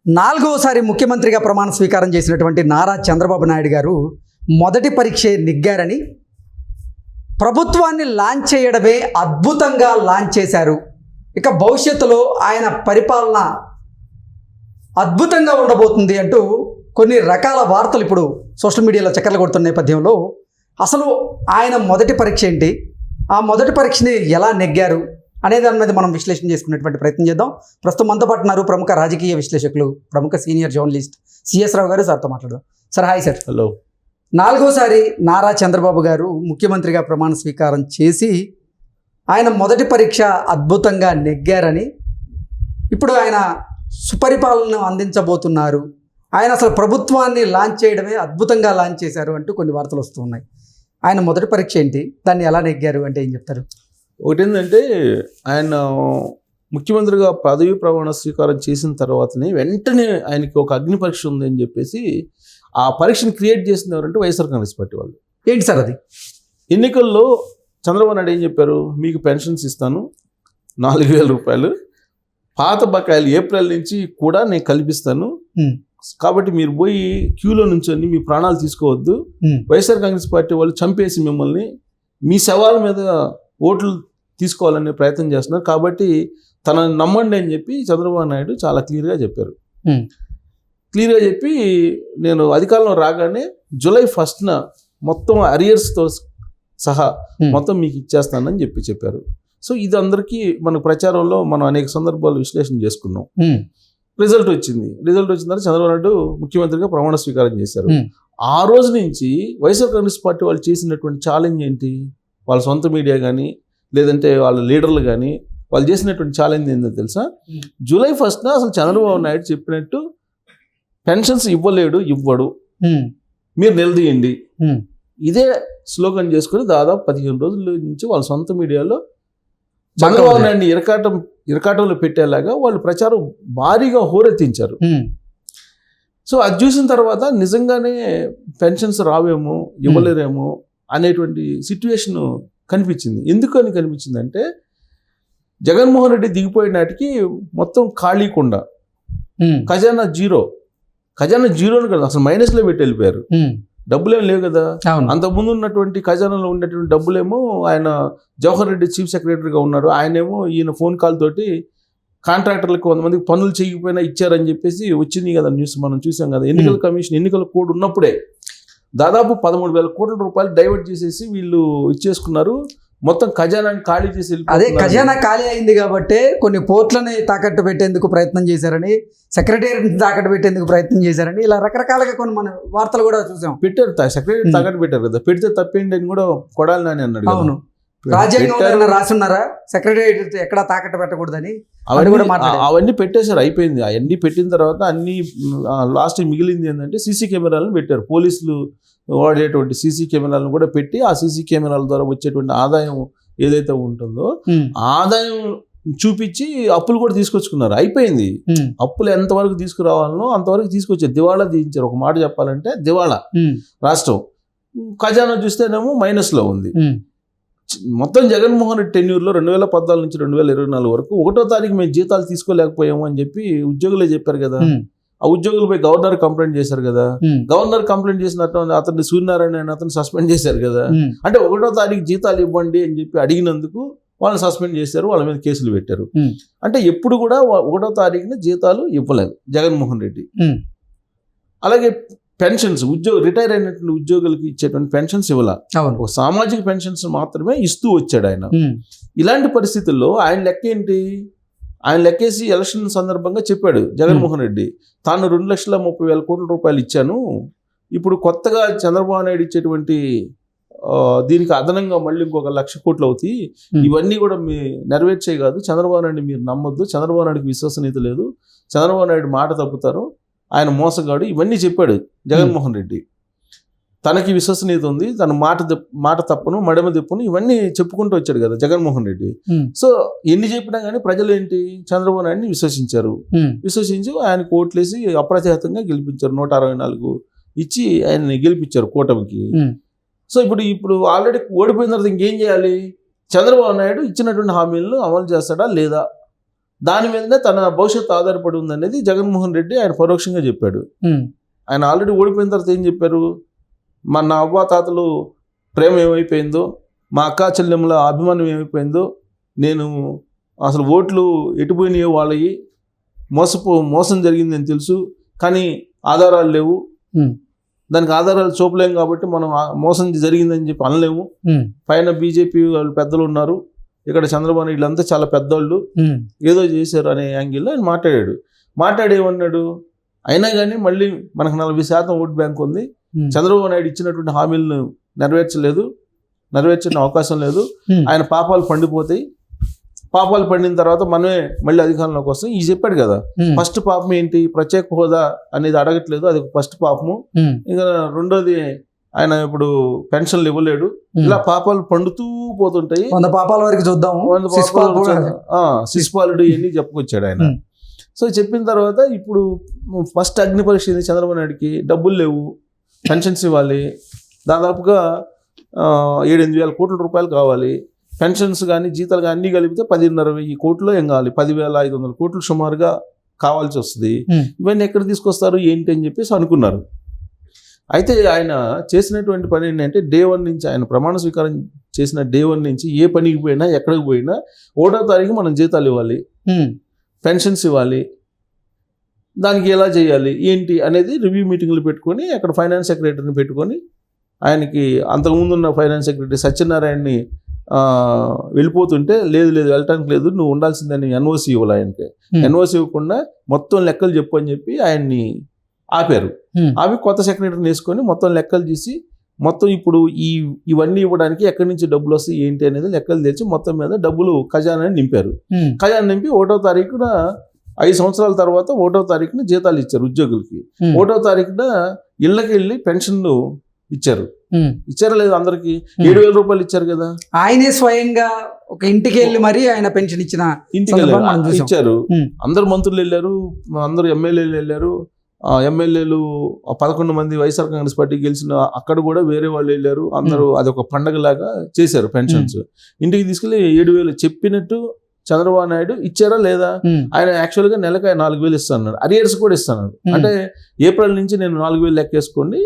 నాలుగోసారి ముఖ్యమంత్రిగా ప్రమాణ స్వీకారం చేసినటువంటి నారా చంద్రబాబు నాయుడు గారు మొదటి పరీక్షే నెగ్గారని, ప్రభుత్వాన్ని లాంచ్ చేయడమే అద్భుతంగా లాంచ్ చేశారు, ఇక భవిష్యత్తులో ఆయన పరిపాలన అద్భుతంగా ఉండబోతుంది అంటూ కొన్ని రకాల వార్తలు ఇప్పుడు సోషల్ మీడియాలో చక్కర్లు కొడుతున్న నేపథ్యంలో అసలు ఆయన మొదటి పరీక్ష ఏంటి, ఆ మొదటి పరీక్షని ఎలా నెగ్గారు అనే దాని మీద మనం విశ్లేషణ చేసుకునేటువంటి ప్రయత్నం చేద్దాం. ప్రస్తుతం మనతో పాటు ఉన్నారు ప్రముఖ రాజకీయ విశ్లేషకులు, ప్రముఖ సీనియర్ జర్నలిస్ట్ సిఎస్ రావు గారు. సార్తో మాట్లాడదాం. Sir, hi sir. హలో. నాలుగోసారి నారా చంద్రబాబు గారు ముఖ్యమంత్రిగా ప్రమాణ స్వీకారం చేసి ఆయన మొదటి పరీక్ష అద్భుతంగా నెగ్గారని, ఇప్పుడు ఆయన సుపరిపాలనను అందించబోతున్నారు, ఆయన అసలు ప్రభుత్వాన్ని లాంచ్ చేయడమే అద్భుతంగా లాంచ్ చేశారు అంటూ కొన్ని వార్తలు వస్తూ ఉన్నాయి. ఆయన మొదటి పరీక్ష ఏంటి, దాన్ని ఎలా నెగ్గారు అంటే ఏం చెప్తారు? ఒకటి ఏంటంటే, ఆయన ముఖ్యమంత్రిగా పదవి ప్రమాణ స్వీకారం చేసిన తర్వాతనే వెంటనే ఆయనకి ఒక అగ్ని పరీక్ష ఉంది అని చెప్పేసి ఆ పరీక్షను క్రియేట్ చేసింది ఎవరంటే వైఎస్ఆర్ కాంగ్రెస్ పార్టీ వాళ్ళు. ఏంటి సార్ అది? ఎన్నికల్లో చంద్రబాబు నాయుడు ఏం చెప్పారు, మీకు పెన్షన్స్ ఇస్తాను 4,000 రూపాయలు, పాత బకాయిలు ఏప్రిల్ నుంచి కూడా నేను కల్పిస్తాను, కాబట్టి మీరు పోయి క్యూలో నుంచొని మీ ప్రాణాలు తీసుకోవద్దు, వైఎస్ఆర్ కాంగ్రెస్ పార్టీ వాళ్ళు చంపేసి మిమ్మల్ని మీ సవాల్ మీద ఓట్లు తీసుకోవాలనే ప్రయత్నం చేస్తున్నారు, కాబట్టి తనని నమ్మండి అని చెప్పి చంద్రబాబు నాయుడు చాలా క్లియర్గా చెప్పారు. క్లియర్గా చెప్పి నేను అధికారంలో రాగానే జూలై 1న మొత్తం అరియర్స్తో సహా మొత్తం మీకు ఇచ్చేస్తానని చెప్పారు. సో ఇది అందరికీ మన ప్రచారంలో మనం అనేక సందర్భాలు విశ్లేషణ చేసుకున్నాం. రిజల్ట్ వచ్చిన తర్వాత చంద్రబాబు నాయుడు ముఖ్యమంత్రిగా ప్రమాణ స్వీకారం చేశారు. ఆ రోజు నుంచి వైఎస్ఆర్ కాంగ్రెస్ పార్టీ వాళ్ళు చేసినటువంటి ఛాలెంజ్ ఏంటి, వాళ్ళ సొంత మీడియా కానీ లేదంటే వాళ్ళ లీడర్లు కానీ వాళ్ళు చేసినటువంటి ఛాలెంజ్ ఏంటో తెలుసా? జూలై 1న అసలు చంద్రబాబు నాయుడు చెప్పినట్టు పెన్షన్స్ ఇవ్వడు, మీరు నిలదీయండి, ఇదే స్లోగన్ చేసుకుని దాదాపు 15 రోజుల నుంచి వాళ్ళ సొంత మీడియాలో చంద్రబాబు నాయుడిని ఇరకాటంలో పెట్టేలాగా వాళ్ళు ప్రచారం భారీగా హోరెత్తించారు. సో అది చూసిన తర్వాత నిజంగానే పెన్షన్స్ రావేమో, ఇవ్వలేరేమో అనేటువంటి సిచ్యువేషన్ కనిపించింది. ఎందుకని కనిపించిందంటే, జగన్మోహన్ రెడ్డి దిగిపోయిన నాటికి మొత్తం ఖాళీ కుండ, ఖజానా జీరోని కదా అసలు మైనస్లో పెట్టి వెళ్ళిపోయారు. డబ్బులేం లేవు కదా. అంతకుముందు ఉన్నటువంటి ఖజానాలో ఉన్నటువంటి డబ్బులేమో ఆయన జవహర్ రెడ్డి చీఫ్ సెక్రటరీగా ఉన్నారు, ఆయనేమో ఈయన ఫోన్ కాల్ తోటి కాంట్రాక్టర్లకు 100 మందికి పనులు చేయకపోయినా ఇచ్చారని చెప్పేసి వచ్చింది కదా న్యూస్, మనం చూసాం కదా. ఎన్నికల కమిషన్ ఎన్నికల కోడ్ ఉన్నప్పుడే దాదాపు 13,000 కోట్ల రూపాయలు డైవర్ట్ చేసేసి వీళ్ళు ఇచ్చేసుకున్నారు, మొత్తం ఖజానాన్ని ఖాళీ చేసి. అదే ఖజానా ఖాళీ అయింది కాబట్టి కొన్ని పోర్ట్లని తాకట్టు పెట్టేందుకు ప్రయత్నం చేశారని, సెక్రటేరియట్ తాకట్టు పెట్టేందుకు ప్రయత్నం చేశారని, ఇలా రకరకాలుగా కొన్ని మన వార్తలు కూడా చూసాం. పెట్టారు, సెక్రటేరియట్ తాకట్టు పెట్టారు కదా, పెడితే తప్పేంటి అని కూడా కొడాలి నాని అన్నాడు. అవును, రాజ్యాంగంలో రాసున్నారా సెక్రటేరియట్ ఎక్కడ తాకట్టు పెట్టకూడదని? అవన్నీ పెట్టేశారు, అయిపోయింది. అవన్నీ పెట్టిన తర్వాత అన్ని లాస్ట్ మిగిలింది ఏంటంటే సీసీ కెమెరాలను పెట్టారు. పోలీసులు వాడేటువంటి సీసీ కెమెరాలను కూడా పెట్టి ఆ సీసీ కెమెరాల ద్వారా వచ్చేటువంటి ఆదాయం ఏదైతే ఉంటుందో ఆదాయం చూపించి అప్పులు కూడా తీసుకొచ్చుకున్నారు. అయిపోయింది, అప్పులు ఎంతవరకు తీసుకురావాలనో అంతవరకు తీసుకొచ్చారు. దివాళా తీయించారు. ఒక మాట చెప్పాలంటే దివాళా రాష్ట్రం. ఖజానా చూస్తేనేమో మైనస్లో ఉంది. మొత్తం జగన్మోహన్ రెడ్డి టెన్యూర్లో 2014 నుంచి 2024 వరకు 1వ తారీఖు మేము జీతాలు తీసుకోలేకపోయాము అని చెప్పి ఉద్యోగులే చెప్పారు కదా. ఆ ఉద్యోగులపై గవర్నర్ కంప్లైంట్ చేశారు కదా. గవర్నర్ కంప్లైంట్ చేసినట్టు అతన్ని సూర్యనారాయణ అతను సస్పెండ్ చేశారు కదా. అంటే 1వ తారీఖు జీతాలు ఇవ్వండి అని చెప్పి అడిగినందుకు వాళ్ళని సస్పెండ్ చేశారు, వాళ్ళ మీద కేసులు పెట్టారు. అంటే ఎప్పుడు కూడా 1వ తారీఖున జీతాలు ఇవ్వలేదు జగన్మోహన్ రెడ్డి. అలాగే పెన్షన్స్ రిటైర్ అయినటువంటి ఉద్యోగులకి ఇచ్చేటువంటి పెన్షన్స్ ఇవ్వాల, ఒక సామాజిక పెన్షన్స్ మాత్రమే ఇస్తూ వచ్చాడు ఆయన. ఇలాంటి పరిస్థితుల్లో ఆయన లెక్క ఏంటి, ఆయన లెక్కేసి ఎలక్షన్ సందర్భంగా చెప్పాడు జగన్మోహన్ రెడ్డి, తాను 2,30,000 కోట్ల రూపాయలు ఇచ్చాను, ఇప్పుడు కొత్తగా చంద్రబాబు నాయుడు ఇచ్చేటువంటి దీనికి అదనంగా మళ్ళీ ఇంకొక 1,00,000 కోట్లు అవుతాయి, ఇవన్నీ కూడా మీ నెరవేర్చే కాదు, చంద్రబాబు నాయుడు మీరు నమ్మొద్దు, చంద్రబాబు నాయుడుకి విశ్వసనీయత లేదు, చంద్రబాబు నాయుడు మాట తప్పుతారు, ఆయన మోసగాడు, ఇవన్నీ చెప్పాడు జగన్మోహన్ రెడ్డి. తనకి విశ్వసనీయత ఉంది, తన మాట తప్పను, మడమ తిప్పును, ఇవన్నీ చెప్పుకుంటూ వచ్చాడు కదా జగన్మోహన్ రెడ్డి. సో ఎన్ని చెప్పినా కానీ ప్రజలు ఏంటి, చంద్రబాబు నాయుడిని విశ్వసించి ఆయనకు ఓట్లేసి అప్రతిహతంగా గెలిపించారు. 164 ఇచ్చి ఆయన్ని గెలిపించారు కూటమికి. సో ఇప్పుడు ఆల్రెడీ ఓడిపోయిన తర్వాత ఇంకేం చేయాలి? చంద్రబాబు నాయుడు ఇచ్చినటువంటి హామీలను అమలు చేస్తాడా లేదా? దాని మీదనే తన భవిష్యత్తు ఆధారపడి ఉందనేది జగన్మోహన్ రెడ్డి ఆయన పరోక్షంగా చెప్పాడు. ఆయన ఆల్రెడీ ఓడిపోయిన తర్వాత ఏం చెప్పారు, నా అవ్వాతాతలు ప్రేమ ఏమైపోయిందో, మా అక్కా చెల్లెముల అభిమానం ఏమైపోయిందో, నేను అసలు ఓట్లు ఎటుపోయినాయో వాళ్ళవి, మోసం జరిగిందని తెలుసు కానీ ఆధారాలు లేవు, దానికి ఆధారాలు చూపలేము కాబట్టి మనం మోసం జరిగిందని చెప్పి అనలేము, పైన బీజేపీ వాళ్ళు పెద్దలు ఉన్నారు, ఇక్కడ చంద్రబాబు వీళ్ళంతా చాలా పెద్దోళ్ళు ఏదో చేశారు అనే యాంగిల్లో ఆయన మాట్లాడేమన్నాడు, అయినా కానీ మళ్ళీ మనకు 40% ఓట్ బ్యాంక్ ఉంది, చంద్రబాబు నాయుడు ఇచ్చినటువంటి హామీలను నెరవేర్చిన అవకాశం లేదు, ఆయన పాపాలు పండిపోతాయి, పాపాలు పండిన తర్వాత మనమే మళ్ళీ అధికారంలోకి వస్తాం ఈ చెప్పాడు కదా. ఫస్ట్ పాపం ఏంటి, ప్రత్యేక హోదా అనేది అడగట్లేదు, అది ఫస్ట్ పాపము. ఇంకా రెండోది ఆయన ఇప్పుడు పెన్షన్లు ఇవ్వలేడు, ఇలా పాపాలు పండుతూ పోతుంటాయి. 100 పాపాల వరకు చూద్దాం, శిశుపాలుడు ఇవన్నీ చెప్పుకొచ్చాడు ఆయన. సో చెప్పిన తర్వాత ఇప్పుడు ఫస్ట్ అగ్ని పరీక్ష ఏంది, చంద్రబాబు నాయుడికి డబ్బులు లేవు, పెన్షన్స్ ఇవ్వాలి, దాదాపుగా 7-8 వేల కోట్ల రూపాయలు కావాలి, పెన్షన్స్ కానీ జీతాలు కానీ అన్నీ కలిపితే 10,500 కోట్లు ఏం కావాలి, 10,500 కోట్లు సుమారుగా కావాల్సి వస్తుంది. ఇవన్నీ ఎక్కడ తీసుకొస్తారు ఏంటి అని చెప్పేసి అనుకున్నారు. అయితే ఆయన చేసినటువంటి పని ఏంటంటే డే 1 నుంచి, ఆయన ప్రమాణ స్వీకారం చేసిన డే 1 నుంచి ఏ పనికి పోయినా ఎక్కడికి పోయినా 1వ తారీఖు మనం జీతాలు ఇవ్వాలి, పెన్షన్స్ ఇవ్వాలి, దానికి ఎలా చేయాలి ఏంటి అనేది రివ్యూ మీటింగ్లు పెట్టుకొని అక్కడ ఫైనాన్స్ సెక్రటరీని పెట్టుకొని ఆయనకి అంతకుముందున్న ఫైనాన్స్ సెక్రటరీ సత్యనారాయణని వెళ్ళిపోతుంటే లేదు వెళ్ళటానికి లేదు, నువ్వు ఉండాల్సిందని ఎన్ఓసి ఇవ్వాలి ఆయనకి. ఎన్ఓసి ఇవ్వకుండా మొత్తం లెక్కలు చెప్పు అని చెప్పి ఆయన్ని ఆపారు. అవి కొత్త సెక్రటరీని వేసుకొని మొత్తం లెక్కలు తీసి మొత్తం ఇప్పుడు ఇవన్నీ ఇవ్వడానికి ఎక్కడి నుంచి డబ్బులు వస్తాయి ఏంటి అనేది లెక్కలు తెచ్చి మొత్తం మీద డబ్బులు ఖజానాని నింపారు. ఖజానా నింపి 1వ తారీఖున 5 సంవత్సరాల తర్వాత 1వ తారీఖున జీతాలు ఇచ్చారు ఉద్యోగులకి. 1వ తారీఖున ఇళ్ళకి వెళ్ళి పెన్షన్లు ఇచ్చారా లేదు, అందరికి 7,000 రూపాయలు ఇచ్చారు కదా. ఆయనే స్వయంగా ఒక ఇంటికి వెళ్ళి మరి ఆయన పెన్షన్ ఇచ్చారు. అందరు మంత్రులు వెళ్ళారు, అందరు ఎమ్మెల్యేలు వెళ్ళారు. ఎమ్మెల్యేలు 11 మంది వైఎస్ఆర్ కాంగ్రెస్ పార్టీ గెలిచిన అక్కడ కూడా వేరే వాళ్ళు వెళ్ళారు. అందరూ అదొక పండగలాగా చేశారు. పెన్షన్స్ ఇంటికి తీసుకెళ్లి 7,000 చెప్పినట్టు చంద్రబాబు నాయుడు ఇచ్చారా లేదా. ఆయన యాక్చువల్గా నెలకు 4,000 ఇస్తాను, అరియర్స్ కూడా ఇస్తాను. అంటే ఏప్రిల్ నుంచి నేను 4,000 లెక్కేసుకోండి,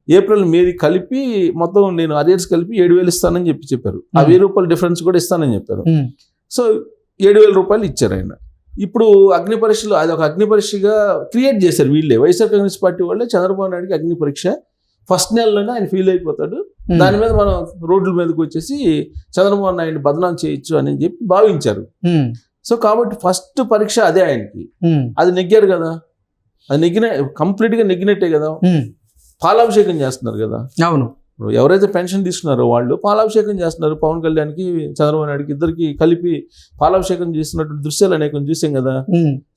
ఏప్రిల్ మేది కలిపి మొత్తం నేను అరియర్స్ కలిపి 7,000 ఇస్తానని చెప్పారు. ఆ 1,000 రూపాయల డిఫరెన్స్ కూడా ఇస్తానని చెప్పారు. సో 7,000 రూపాయలు ఇచ్చారు ఆయన. ఇప్పుడు అగ్ని పరీక్షలు అది ఒక అగ్ని పరీక్షగా క్రియేట్ చేశారు వీళ్ళే, వైఎస్ఆర్ కాంగ్రెస్ పార్టీ వాళ్ళే. చంద్రబాబు నాయుడికి అగ్ని పరీక్ష ఫస్ట్ నెలలోనే ఆయన ఫీల్ అయిపోతాడు, దాని మీద మనం రోడ్ల మీదకి వచ్చేసి చంద్రబాబు నాయుడిని బదనాం చేయొచ్చు అని చెప్పి భావించారు. సో కాబట్టి ఫస్ట్ పరీక్ష అదే ఆయనకి. అది నెగ్గారు కదా, అది కంప్లీట్గా నెగ్గినట్టే కదా. పాలాభిషేకం చేస్తున్నారు కదా. అవును, ఎవరైతే పెన్షన్ తీసుకున్నారో వాళ్ళు పాలాభిషేకం చేస్తున్నారు. పవన్ కళ్యాణ్కి చంద్రబాబు నాయుడుకి ఇద్దరికి కలిపి పాలాభిషేకం చేస్తున్నటువంటి దృశ్యాలు అనేకం చూసాం కదా.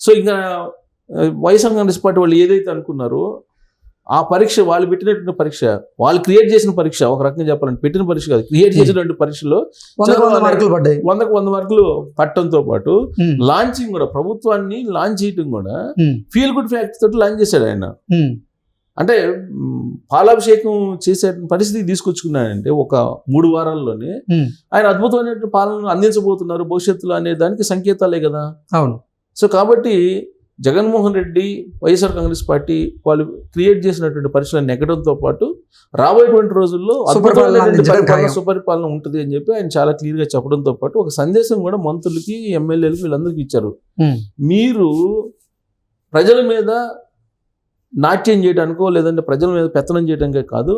సో ఇంకా వైఎస్ఆర్ కాంగ్రెస్ పార్టీ వాళ్ళు ఏదైతే అనుకున్నారో ఆ పరీక్ష, వాళ్ళు పెట్టినటువంటి పరీక్ష, వాళ్ళు క్రియేట్ చేసిన పరీక్ష, ఒక రకంగా చెప్పాలంటే పెట్టిన పరీక్ష కాదు, క్రియేట్ చేసినటువంటి పరీక్షలో 100 మార్కులు పడ్డాయి. 100 మార్కులు పట్టడంతో పాటు లాంచింగ్ కూడా, ప్రభుత్వాన్ని లాంచ్ చేయడం కూడా ఫీల్ గుడ్ ఫ్యాక్ట్ తోటి లాంచ్ చేశాడు ఆయన. అంటే పాలాభిషేకం చేసే పరిస్థితికి తీసుకొచ్చుకున్నాడంటే ఒక 3 వారాల్లోనే ఆయన అద్భుతమైన పాలన అందించబోతున్నారు భవిష్యత్తులో అనే దానికి సంకేతాలే కదా. అవును. సో కాబట్టి జగన్మోహన్ రెడ్డి, వైఎస్ఆర్ కాంగ్రెస్ పార్టీ వాళ్ళు క్రియేట్ చేసినటువంటి పరిస్థితులను నెగ్గడంతో పాటు రాబోయేటువంటి రోజుల్లో సుపరిపాలన ఉంటుంది అని చెప్పి ఆయన చాలా క్లియర్గా చెప్పడంతో పాటు ఒక సందేశం కూడా మంత్రులకి, ఎమ్మెల్యేలకి, వీళ్ళందరికీ ఇచ్చారు. మీరు ప్రజల మీద నాట్యం చేయడానికో లేదంటే ప్రజల మీద పెత్తనం చేయడానికే కాదు,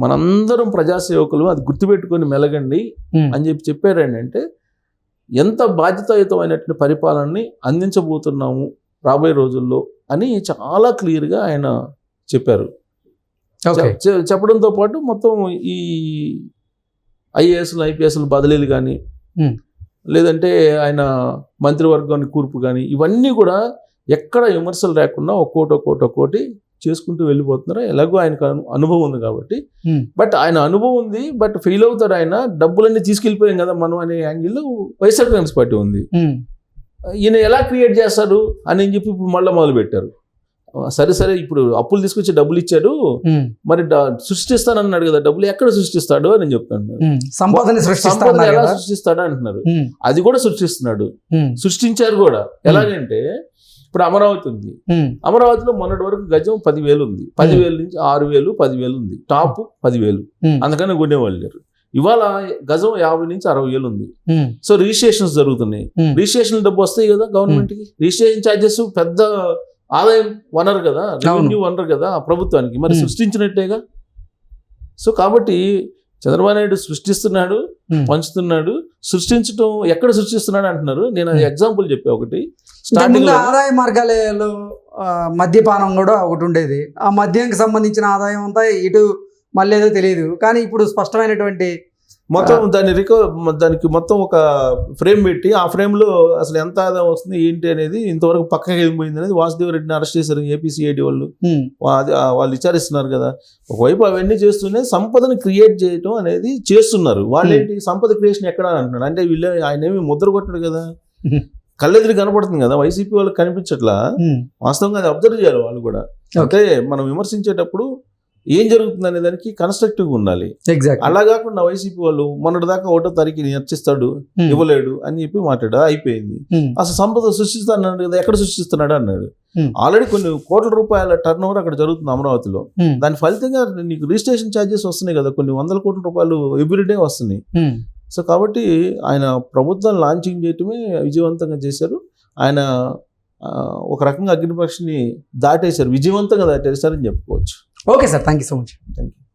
మనందరం ప్రజాసేవకులు, అది గుర్తుపెట్టుకొని మెలగండి అని చెప్పారు. ఏంటంటే ఎంత బాధ్యతాయుతమైనటువంటి పరిపాలనని అందించబోతున్నాము రాబోయే రోజుల్లో అని చాలా క్లియర్గా ఆయన చెప్పారు. చెప్పడంతో పాటు మొత్తం ఈ ఐఏఎస్లు, ఐపీఎస్లు బదిలీలు కానీ లేదంటే ఆయన మంత్రివర్గాన్ని కూర్పు కానీ ఇవన్నీ కూడా ఎక్కడ విమర్శలు లేకుండా ఒక్కోటి చేసుకుంటూ వెళ్ళిపోతున్నారు. ఎలాగో ఆయనకు అనుభవం ఉంది కాబట్టి. బట్ ఆయన అనుభవం ఉంది, బట్ ఫెయిల్ అవుతాడు ఆయన, డబ్బులన్నీ తీసుకెళ్ళిపోయాం కదా మనం అనే యాంగిల్లో వైఎస్ఆర్ కాంగ్రెస్ పార్టీ ఉంది. ఈయన ఎలా క్రియేట్ చేస్తారు అని చెప్పి ఇప్పుడు మళ్ళీ మొదలు పెట్టారు. సరే ఇప్పుడు అప్పులు తీసుకొచ్చి డబ్బులు ఇచ్చాడు, మరి సృష్టిస్తానన్నాడు కదా, డబ్బులు ఎక్కడ సృష్టిస్తాడు అని చెప్తాను. సంపదని సంపద ఎలా సృష్టిస్తాడు అంటున్నారు, అది కూడా సృష్టిస్తున్నాడు, సృష్టించారు కూడా. ఎలాగంటే ఇప్పుడు అమరావతి ఉంది, అమరావతిలో మొన్నటి వరకు గజం 10,000 ఉంది, 10,000 నుంచి 6,000 10,000 ఉంది, టాప్ 10,000, అందుకని కొనేవాళ్ళు లేరు. ఇవాళ గజం 50 నుంచి 60,000 ఉంది. సో రిజిస్ట్రేషన్స్ జరుగుతున్నాయి, రిజిస్ట్రేషన్ డబ్బు వస్తాయి కదా గవర్నమెంట్ కి, రిజిస్ట్రేషన్ ఛార్జెస్ పెద్ద ఆదాయం వనరు కదా, రెవెన్యూ వనరు కదా ప్రభుత్వానికి, మరి సృష్టించినట్టేగా. సో కాబట్టి చంద్రబాబు నాయుడు సృష్టిస్తున్నాడు, పంచుతున్నాడు. సృష్టించడం ఎక్కడ సృష్టిస్తున్నాడు అంటున్నారు. నేను ఎగ్జాంపుల్ చెప్పా ఒకటి. స్టార్టింగ్ ఆదాయ మార్గాలలో మద్యపానం కూడా ఒకటి ఉండేది, ఆ మద్యానికి సంబంధించిన ఆదాయం అంతా ఇటు మళ్ళీ ఏదో తెలియదు, కానీ ఇప్పుడు స్పష్టమైనటువంటి మొత్తం దానికి మొత్తం ఒక ఫ్రేమ్ పెట్టి, ఆ ఫ్రేమ్ లో అసలు ఎంత ఆదాయం వస్తుంది ఏంటి అనేది ఇంతవరకు పక్కకి ఏం పోయింది అనేది వాసుదేవ్ రెడ్డిని అరెస్ట్ చేశారు ఏపీసీఐడి వాళ్ళు. వాళ్ళు విచారిస్తున్నారు కదా. ఒకవైపు అవన్నీ చేస్తూనే సంపదను క్రియేట్ చేయటం అనేది చేస్తున్నారు. వాళ్ళేంటి సంపద క్రియేషన్ ఎక్కడ అంటున్నాడు అంటే, వీళ్ళు ఆయన ఏమి ముద్ర కొట్టాడు కదా, కళ్ళెదిరి కనపడుతుంది కదా, వైసీపీ వాళ్ళకి కనిపించట్లా. వాస్తవంగా అది అబ్జర్వ్ చేయాలి వాళ్ళు కూడా. అంటే మనం విమర్శించేటప్పుడు ఏం జరుగుతుంది అనే దానికి కన్స్ట్రక్టివ్గా ఉండాలి. అలా కాకుండా వైసీపీ వాళ్ళు మొన్నటి దాకా 1వ తారీఖు నచ్చిస్తాడు, ఇవ్వలేడు అని చెప్పి మాట్లాడా, అయిపోయింది. అసలు సంపద సృష్టిస్తాడు కదా, ఎక్కడ సృష్టిస్తున్నాడు అన్నాడు. ఆల్రెడీ కొన్ని కోట్ల రూపాయల టర్న్ ఓవర్ అక్కడ జరుగుతుంది అమరావతిలో. దాని ఫలితంగా నీకు రిజిస్ట్రేషన్ ఛార్జెస్ వస్తున్నాయి కదా, కొన్ని 100 కోట్ల రూపాయలు ఎవ్రీడే వస్తున్నాయి. సో కాబట్టి ఆయన ప్రభుత్వం లాంచింగ్ చేయటమే విజయవంతంగా చేశారు. ఆయన ఒక రకంగా అగ్నిపక్షిని దాటేశారు, విజయవంతంగా దాటేశారని చెప్పుకోవచ్చు. Okay sir, thank you so much. Thank you.